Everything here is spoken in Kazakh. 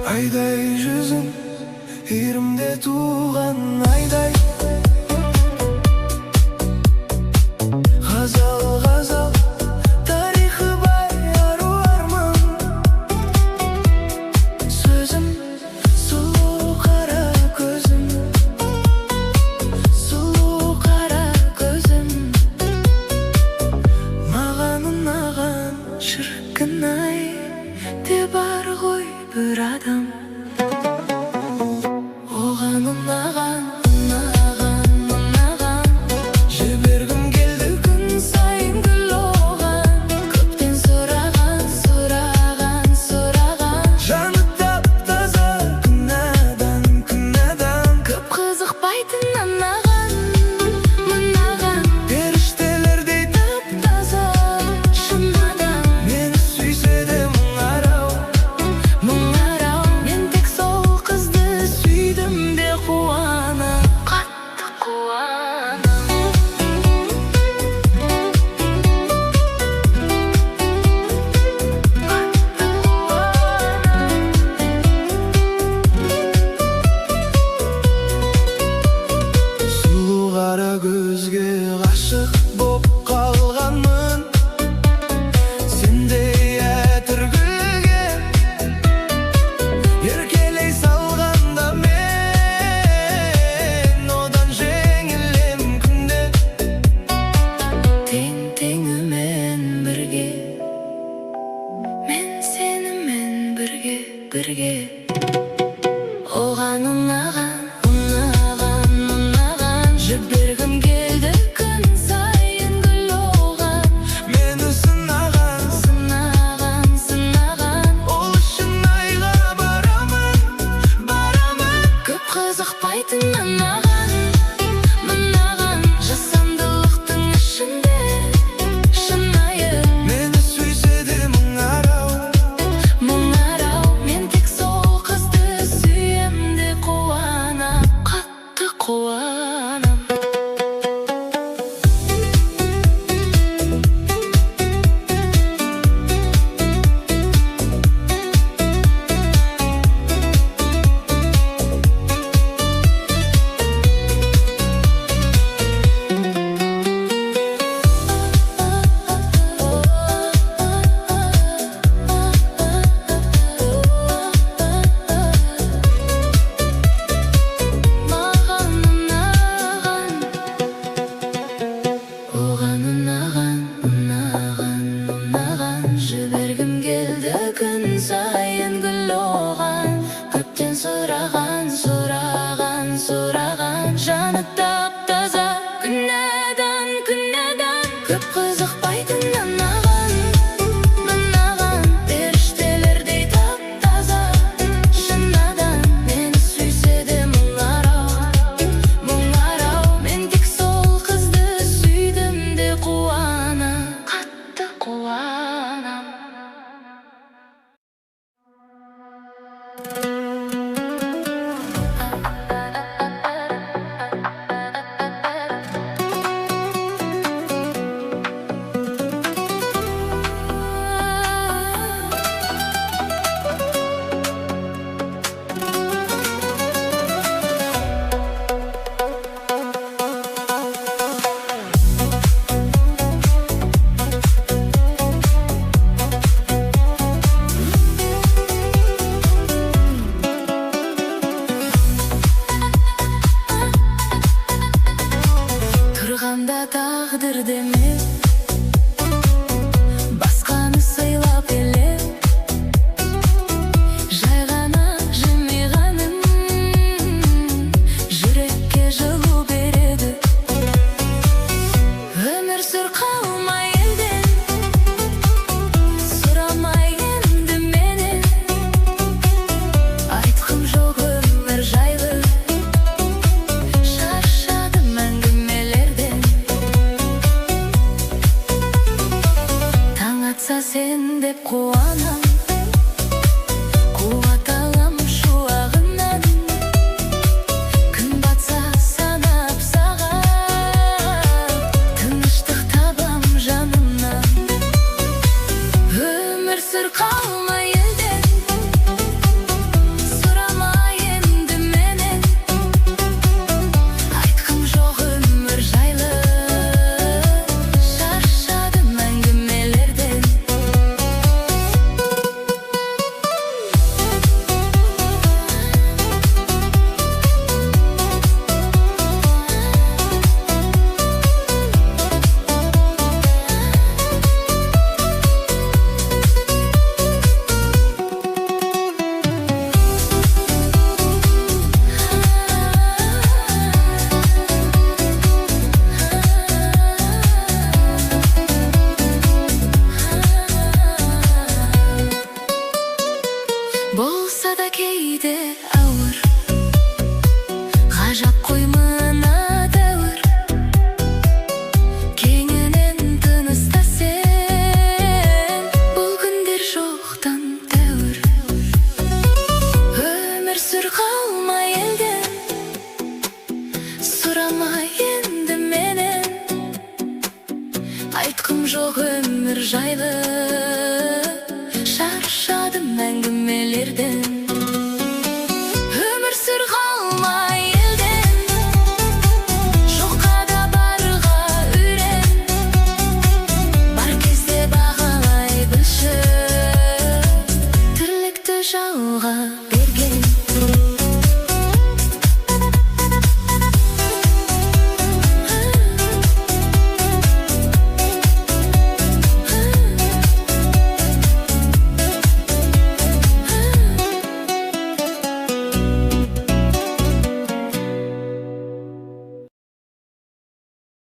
Ayday жүзің иірімде туған айдай, ғазал ғазал тарихы бай ару арман. Сөзім сұлу қара көзім, сұлу қара көзім, маған ұнаған шіркін-ай де бар ғой бір адам. Оған ұнаған, жібергім келді күн сайын гүл оған. Көптен сұраған, жаны тап-таза күнәдан, көп қызықпайтын мынаған, періштелердей тап-таза шын адам. Мені сүйсе де мұңарау, мен тек сол қызды сүйдім де қуанам, қатты қуанам. Сұлу қара көзге ғашық боп қалғанмын, сендей әтір гүлге еркелей салғанда мен одан жеңілем күнде. Тең-теңімен бірге, мен сенімен бірге. Оған ұнаған, жібергім келді күн сайын гүл оған. Мені сынаған, ол үшін айға барамын, көп қызықпайтын мынаған, жасандылықтың ішінде шынайы. Мені сүйсе де мұңарау, мен тек сол қызды сүйем де қуанам, қатты қуанам. Оған ұнаған, жібергім келді күн сайын гүл оған. Көптен сұраған, жаны тап-таза күнәдан, көп қызықпайтын мынаған, періштелердей тап-таза шын адам. Мені сүйсе де мұңарау, мен тек сол қызды сүйдім де қуанам, қатты қуанам. Тұрғанда тағдыр демеп, басқаны сыйлап елеп, жай ғана жымиғаның жүрекке жылу береді. Өмір сүр қалмай жоқ өмір жайлы, шаршадым әңгімелерден. Өмір сүр қалмай елден, жоққа да барға үйрен. Бар кезде бағалай білші, тірлікті жалға